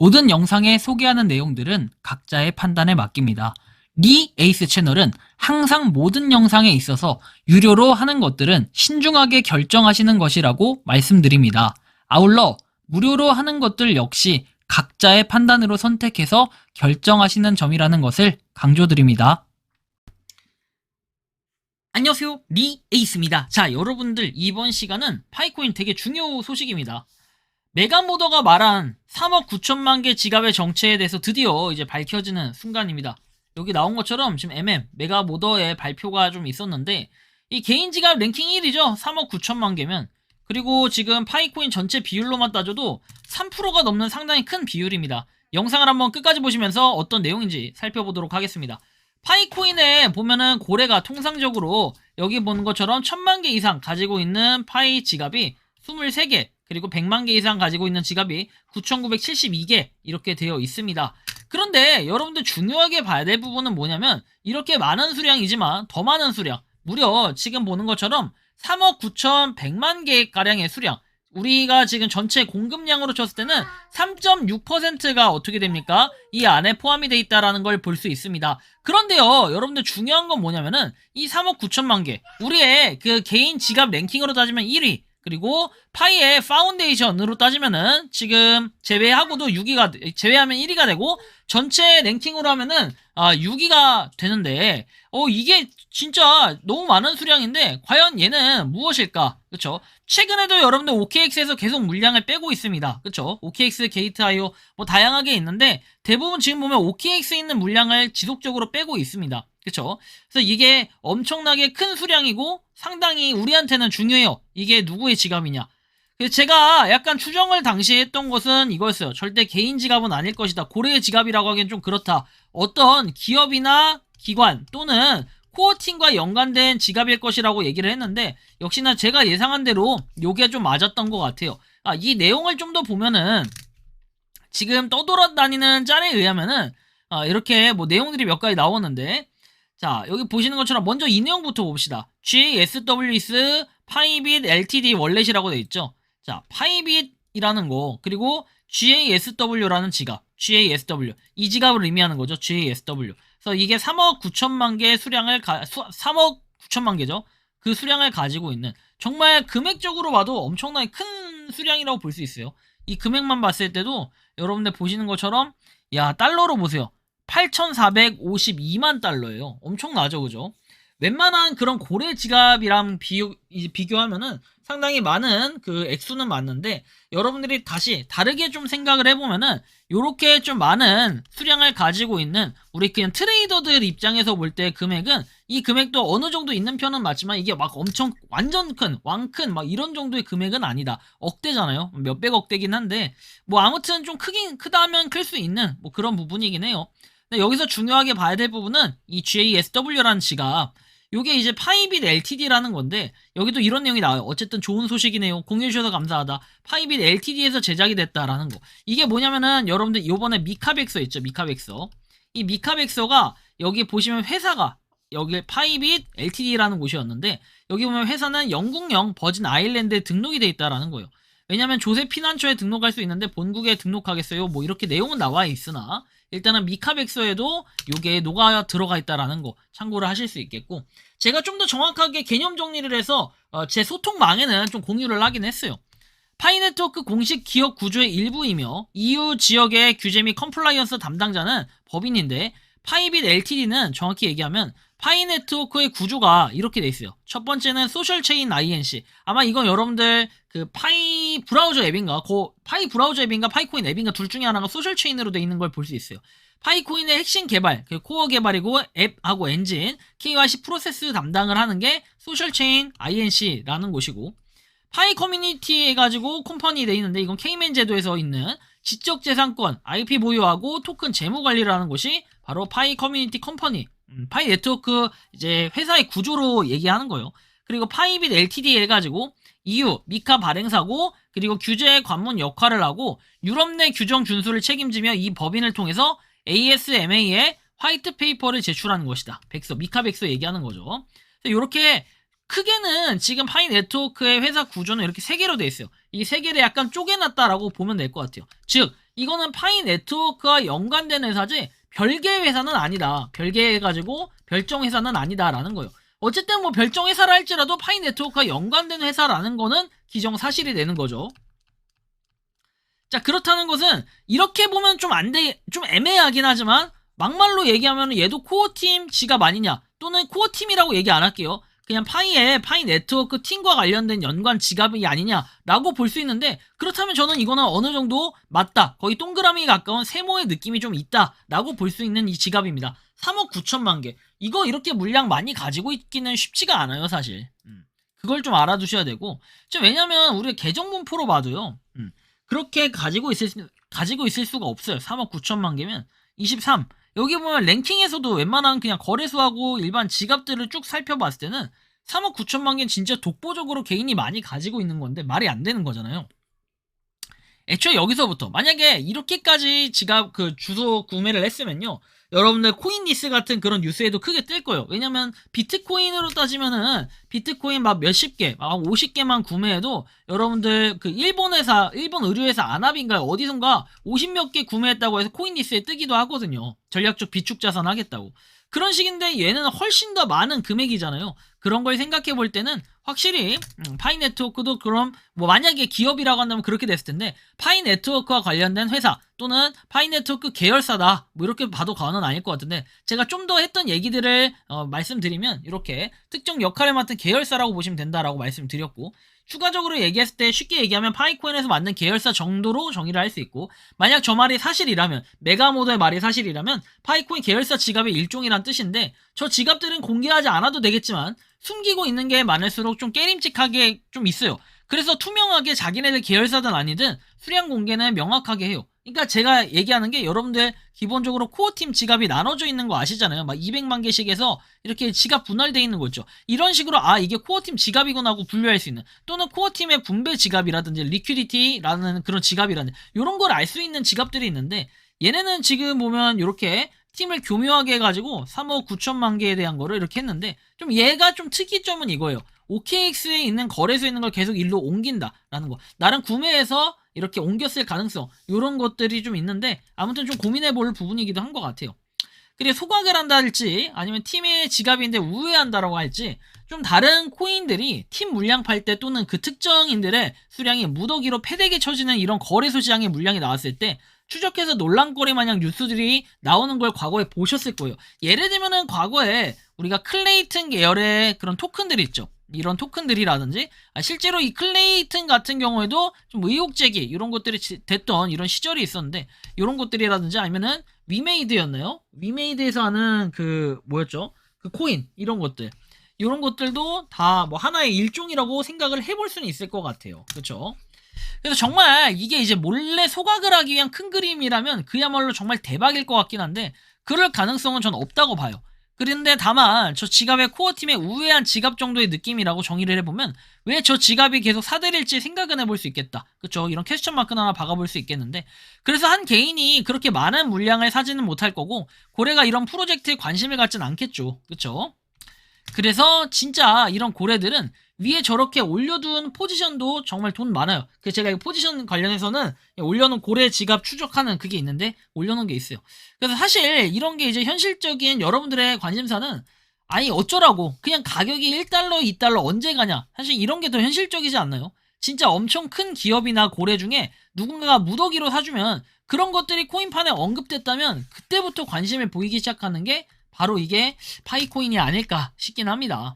모든 영상에 소개하는 내용들은 각자의 판단에 맡깁니다. 리 에이스 채널은 항상 모든 영상에 있어서 유료로 하는 것들은 신중하게 결정하시는 것이라고 말씀드립니다. 아울러 무료로 하는 것들 역시 각자의 판단으로 선택해서 결정하시는 점이라는 것을 강조드립니다. 안녕하세요, 리 에이스입니다. 자, 여러분들 이번 시간은 파이코인 되게 중요 소식입니다. 메가모더가 말한 3억 9천만 개 지갑의 정체에 대해서 드디어 이제 밝혀지는 순간입니다. 여기 나온 것처럼 지금 메가모더의 발표가 좀 있었는데, 이 개인 지갑 랭킹 1위죠. 3억 9천만 개면. 그리고 지금 파이코인 전체 비율로만 따져도 3%가 넘는 상당히 큰 비율입니다. 영상을 한번 끝까지 보시면서 어떤 내용인지 살펴보도록 하겠습니다. 파이코인에 보면은 고래가 통상적으로 여기 보는 것처럼 1000만 개 이상 가지고 있는 파이 지갑이 23개, 그리고 100만 개 이상 가지고 있는 지갑이 9,972개 이렇게 되어 있습니다. 그런데 여러분들 중요하게 봐야 될 부분은 뭐냐면, 이렇게 많은 수량이지만 더 많은 수량, 무려 지금 보는 것처럼 3억 9,100만 개가량의 수량, 우리가 지금 전체 공급량으로 쳤을 때는 3.6%가 어떻게 됩니까? 이 안에 포함이 되어 있다는 걸 볼 수 있습니다. 그런데요, 여러분들 중요한 건 뭐냐면은 이 3억 9천만 개, 우리의 그 개인 지갑 랭킹으로 따지면 1위, 그리고 파이의 파운데이션으로 따지면은 지금 제외하고도 6위가, 제외하면 1위가 되고 전체 랭킹으로 하면은 6위가 되는데, 이게 진짜 너무 많은 수량인데 과연 얘는 무엇일까? 그쵸? 최근에도 여러분들 OKX에서 계속 물량을 빼고 있습니다. 그쵸? OKX, 게이트.io 뭐 다양하게 있는데 대부분 지금 보면 OKX에 있는 물량을 지속적으로 빼고 있습니다. 그쵸? 그래서 이게 엄청나게 큰 수량이고 상당히 우리한테는 중요해요. 이게 누구의 지갑이냐. 그래서 제가 약간 추정을 당시에 했던 것은 이거였어요. 절대 개인 지갑은 아닐 것이다. 고래의 지갑이라고 하기엔 좀 그렇다. 어떤 기업이나 기관 또는 코어팀과 연관된 지갑일 것이라고 얘기를 했는데, 역시나 제가 예상한 대로 요게 좀 맞았던 것 같아요. 이 내용을 좀 더 보면은 지금 떠돌아다니는 짤에 의하면은 이렇게 뭐 내용들이 몇 가지 나오는데, 자, 여기 보시는 것처럼 먼저 이 내용부터 봅시다. GSWS 파이빗 LTD 월렛이라고 돼 있죠. 자, 파이빗이라는 거, 그리고 GASW라는 지갑, GASW, 이 지갑을 의미하는 거죠. GASW. 그래서 이게 3억 9천만 개 수량을 3억 9천만 개죠. 그 수량을 가지고 있는, 정말 금액적으로 봐도 엄청나게 큰 수량이라고 볼 수 있어요. 이 금액만 봤을 때도 여러분들 보시는 것처럼, 야, 달러로 보세요. 8,452만 달러예요. 엄청나죠, 그죠? 웬만한 그런 고래 지갑이랑 비교하면은 상당히 많은 그 액수는 맞는데, 여러분들이 다시 다르게 좀 생각을 해보면은 요렇게 좀 많은 수량을 가지고 있는 우리 그냥 트레이더들 입장에서 볼 때 금액은, 이 금액도 어느 정도 있는 편은 맞지만 이게 막 엄청 완전 큰, 왕큰 막 이런 정도의 금액은 아니다. 억대잖아요. 몇백억 대긴 한데 뭐 아무튼 좀 크다 하면 클 수 있는 뭐 그런 부분이긴 해요. 근데 여기서 중요하게 봐야 될 부분은 이 GASW라는 지갑, 요게 이제 파이빗 LTD라는 건데, 여기도 이런 내용이 나와요. 어쨌든 좋은 소식이네요. 공유해주셔서 감사하다. 파이빗 LTD에서 제작이 됐다라는 거. 이게 뭐냐면은 여러분들 요번에 미카백서 있죠. 미카백서. 이 미카백서가 여기 보시면 회사가 여기 파이빗 LTD라는 곳이었는데, 여기 보면 회사는 영국령 버진 아일랜드에 등록이 돼 있다라는 거예요. 왜냐면 조세 피난처에 등록할 수 있는데 본국에 등록하겠어요? 뭐 이렇게 내용은 나와 있으나 일단은 미카백서에도 요게 녹아 들어가 있다라는 거 참고를 하실 수 있겠고, 제가 좀 더 정확하게 개념 정리를 해서 제 소통망에는 좀 공유를 하긴 했어요. 파이네트워크 공식 기업 구조의 일부이며 EU 지역의 규제 및 컴플라이언스 담당자는 법인인데, 파이빗 LTD는 정확히 얘기하면 파이네트워크의 구조가 이렇게 돼 있어요. 첫 번째는 소셜체인 INC. 아마 이건 여러분들 그 파이 브라우저 앱인가, 파이 브라우저 앱인가 파이코인 앱인가 둘 중에 하나가 소셜체인으로 돼 있는 걸 볼 수 있어요. 파이코인의 핵심 개발, 그 코어 개발이고 앱하고 엔진, KYC 프로세스 담당을 하는 게 소셜체인 INC라는 곳이고, 파이 커뮤니티 해가지고 컴퍼니 돼 있는데, 이건 케이맨 제도에서 있는 지적재산권, IP 보유하고 토큰 재무 관리를 하는 곳이 바로 파이 커뮤니티 컴퍼니, 파이 네트워크 이제 회사의 구조로 얘기하는 거예요. 그리고 파이빗 LTD 해가지고 EU 미카 발행사고, 그리고 규제 관문 역할을 하고 유럽 내 규정 준수를 책임지며 이 법인을 통해서 ASMA에 화이트 페이퍼를 제출하는 것이다. 미카 백서 얘기하는 거죠. 이렇게 크게는 지금 파이 네트워크의 회사 구조는 이렇게 세 개로 되어 있어요. 이 세 개를 약간 쪼개놨다라고 보면 될 것 같아요. 즉 이거는 파이 네트워크와 연관된 회사지 별개 회사는 아니다. 별개 해가지고 별정 회사는 아니다라는 거예요. 어쨌든 뭐 별정 회사라 할지라도 파이 네트워크와 연관된 회사라는 거는 기정사실이 되는 거죠. 자, 그렇다는 것은 이렇게 보면 좀 애매하긴 하지만 막말로 얘기하면 얘도 코어팀 지갑 아니냐, 또는 코어팀이라고 얘기 안 할게요. 그냥 파이 네트워크 팀과 관련된 연관 지갑이 아니냐라고 볼 수 있는데, 그렇다면 저는 이거는 어느 정도 맞다, 거의 동그라미에 가까운 세모의 느낌이 좀 있다라고 볼 수 있는 이 지갑입니다. 3억 9천만 개. 이거 이렇게 물량 많이 가지고 있기는 쉽지가 않아요, 사실. 그걸 좀 알아두셔야 되고, 왜냐면 우리가 계정 분포로 봐도요, 그렇게 가지고 있을 수가 없어요. 3억 9천만 개면 23. 여기 보면 랭킹에서도 웬만한 그냥 거래소하고 일반 지갑들을 쭉 살펴봤을 때는 3억 9천만 개는 진짜 독보적으로 개인이 많이 가지고 있는 건데 말이 안 되는 거잖아요. 애초에 여기서부터 만약에 이렇게까지 지갑 그 주소 구매를 했으면요, 여러분들 코인리스 같은 그런 뉴스에도 크게 뜰 거예요. 왜냐면 비트코인으로 따지면은 비트코인 막 몇십 개, 막 50개만 구매해도 여러분들 그 일본 의류회사 아나비인가 어디선가 50몇 개 구매했다고 해서 코인리스에 뜨기도 하거든요. 전략적 비축 자산 하겠다고. 그런 식인데 얘는 훨씬 더 많은 금액이잖아요. 그런 걸 생각해 볼 때는 확실히 파이 네트워크도 그럼 뭐 만약에 기업이라고 한다면 그렇게 됐을 텐데, 파이 네트워크와 관련된 회사 또는 파이 네트워크 계열사다, 뭐 이렇게 봐도 과언은 아닐 것 같은데, 제가 좀 더 했던 얘기들을 말씀드리면 이렇게 특정 역할을 맡은 계열사라고 보시면 된다라고 말씀드렸고, 추가적으로 얘기했을 때 쉽게 얘기하면 파이코인에서 만든 계열사 정도로 정의를 할 수 있고, 만약 저 말이 사실이라면, 메가모더의 말이 사실이라면 파이코인 계열사 지갑의 일종이란 뜻인데, 저 지갑들은 공개하지 않아도 되겠지만 숨기고 있는 게 많을수록 좀 깨림칙하게 좀 있어요. 그래서 투명하게 자기네들 계열사든 아니든 수량 공개는 명확하게 해요. 그러니까 제가 얘기하는 게, 여러분들 기본적으로 코어팀 지갑이 나눠져 있는 거 아시잖아요. 막 200만 개씩 해서 이렇게 지갑 분할되어 있는 거 있죠. 이런 식으로 이게 코어팀 지갑이구나 하고 분류할 수 있는, 또는 코어팀의 분배 지갑이라든지 리퀴디티라는 그런 지갑이라든지 이런 걸 알 수 있는 지갑들이 있는데, 얘네는 지금 보면 이렇게 팀을 교묘하게 해가지고 3억 9천만 개에 대한 거를 이렇게 했는데, 좀 얘가 좀 특이점은 이거예요. OKX에 있는 거래소에 있는 걸 계속 일로 옮긴다라는 거. 나름 구매해서 이렇게 옮겼을 가능성, 이런 것들이 좀 있는데, 아무튼 좀 고민해볼 부분이기도 한 것 같아요. 그리고 소각을 한다 할지, 아니면 팀의 지갑인데 우회한다라고 할지, 좀 다른 코인들이 팀 물량 팔 때 또는 그 특정인들의 수량이 무더기로 패대기 쳐지는 이런 거래소 시장의 물량이 나왔을 때 추적해서 논란거리 마냥 뉴스들이 나오는 걸 과거에 보셨을 거예요. 예를 들면은 과거에 우리가 클레이튼 계열의 그런 토큰들이 있죠. 이런 토큰들이라든지, 실제로 이 클레이튼 같은 경우에도 좀 의혹제기 이런 것들이 됐던 이런 시절이 있었는데, 이런 것들이라든지 아니면은 위메이드였나요? 위메이드에서 하는 그 뭐였죠? 그 코인 이런 것들도 다 뭐 하나의 일종이라고 생각을 해볼 수는 있을 것 같아요. 그렇죠? 그래서 정말 이게 이제 몰래 소각을 하기 위한 큰 그림이라면 그야말로 정말 대박일 것 같긴 한데, 그럴 가능성은 전 없다고 봐요. 그런데 다만 저 지갑의 코어팀의 우회한 지갑 정도의 느낌이라고 정의를 해보면, 왜 저 지갑이 계속 사들일지 생각은 해볼 수 있겠다. 그쵸? 이런 퀘스천 마크는 하나 박아볼 수 있겠는데, 그래서 한 개인이 그렇게 많은 물량을 사지는 못할 거고, 고래가 이런 프로젝트에 관심을 갖진 않겠죠. 그쵸? 그래서 진짜 이런 고래들은 위에 저렇게 올려둔 포지션도 정말 돈 많아요. 그래서 제가 이 포지션 관련해서는 올려놓은 고래 지갑 추적하는 그게 있는데, 올려놓은 게 있어요. 그래서 사실 이런 게 이제 현실적인 여러분들의 관심사는, 아니 어쩌라고 그냥 가격이 1달러 2달러 언제 가냐, 사실 이런 게 더 현실적이지 않나요? 진짜 엄청 큰 기업이나 고래 중에 누군가가 무더기로 사주면, 그런 것들이 코인판에 언급됐다면 그때부터 관심을 보이기 시작하는 게 바로 이게 파이코인이 아닐까 싶긴 합니다.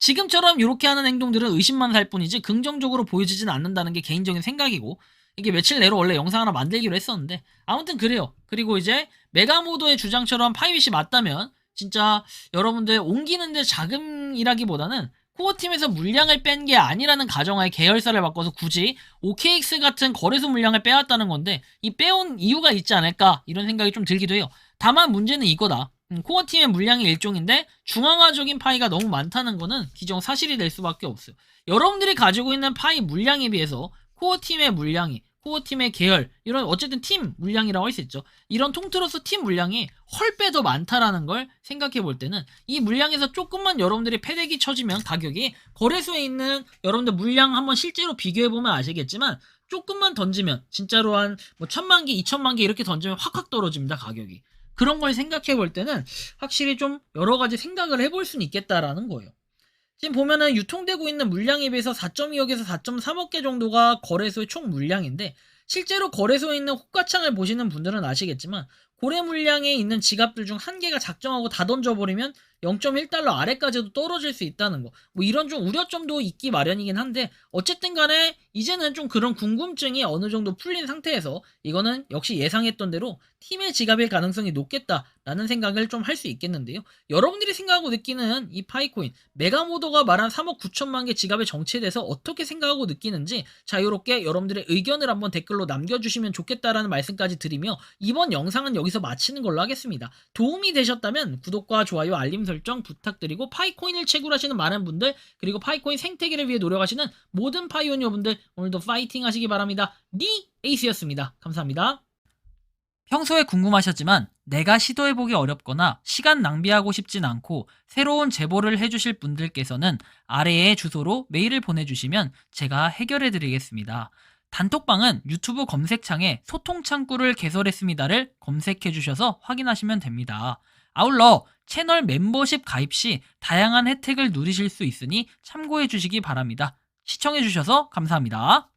지금처럼 이렇게 하는 행동들은 의심만 살 뿐이지 긍정적으로 보여지진 않는다는 게 개인적인 생각이고, 이게 며칠 내로 원래 영상 하나 만들기로 했었는데 아무튼 그래요. 그리고 이제 메가모더의 주장처럼 파이빗이 맞다면 진짜 여러분들 옮기는데 자금이라기보다는 코어팀에서 물량을 뺀 게 아니라는 가정하에 계열사를 바꿔서 굳이 OKX 같은 거래소 물량을 빼왔다는 건데, 이 빼온 이유가 있지 않을까 이런 생각이 좀 들기도 해요. 다만 문제는 이거다. 코어팀의 물량이 일종인데 중앙화적인 파이가 너무 많다는 거는 기정사실이 될 수밖에 없어요. 여러분들이 가지고 있는 파이 물량에 비해서 코어팀의 물량이, 코어팀의 계열, 이런 어쨌든 팀 물량이라고 할 수 있죠. 이런 통틀어서 팀 물량이 헐배 더 많다라는 걸 생각해 볼 때는, 이 물량에서 조금만 여러분들이 패대기 쳐지면 가격이, 거래소에 있는 여러분들 물량 한번 실제로 비교해 보면 아시겠지만 조금만 던지면 진짜로 한 뭐 1000만 개, 2000만 개 이렇게 던지면 확확 떨어집니다, 가격이. 그런 걸 생각해 볼 때는 확실히 좀 여러 가지 생각을 해볼 수는 있겠다라는 거예요. 지금 보면은 유통되고 있는 물량에 비해서 4.2억에서 4.3억 개 정도가 거래소의 총 물량인데, 실제로 거래소에 있는 호가창을 보시는 분들은 아시겠지만 고래 물량에 있는 지갑들 중 한 개가 작정하고 다 던져버리면 0.1달러 아래까지도 떨어질 수 있다는 거. 뭐 이런 좀 우려점도 있기 마련이긴 한데, 어쨌든 간에 이제는 좀 그런 궁금증이 어느 정도 풀린 상태에서 이거는 역시 예상했던 대로 팀의 지갑일 가능성이 높겠다라는 생각을 좀 할 수 있겠는데요. 여러분들이 생각하고 느끼는 이 파이코인, 메가모더가 말한 3억 9천만 개 지갑의 정체에 대해서 어떻게 생각하고 느끼는지 자유롭게 여러분들의 의견을 한번 댓글로 남겨주시면 좋겠다라는 말씀까지 드리며, 이번 영상은 여기서 마치는 걸로 하겠습니다. 도움이 되셨다면 구독과 좋아요, 알림 설정 부탁드리고, 파이코인을 채굴하시는 많은 분들, 그리고 파이코인 생태계를 위해 노력하시는 모든 파이오니어분들, 오늘도 파이팅 하시기 바랍니다. 니 에이스였습니다. 감사합니다. 평소에 궁금하셨지만 내가 시도해보기 어렵거나 시간 낭비하고 싶진 않고 새로운 제보를 해주실 분들께서는 아래의 주소로 메일을 보내주시면 제가 해결해드리겠습니다. 단톡방은 유튜브 검색창에 소통창구를 개설했습니다를 검색해주셔서 확인하시면 됩니다. 아울러 채널 멤버십 가입 시 다양한 혜택을 누리실 수 있으니 참고해주시기 바랍니다. 시청해주셔서 감사합니다.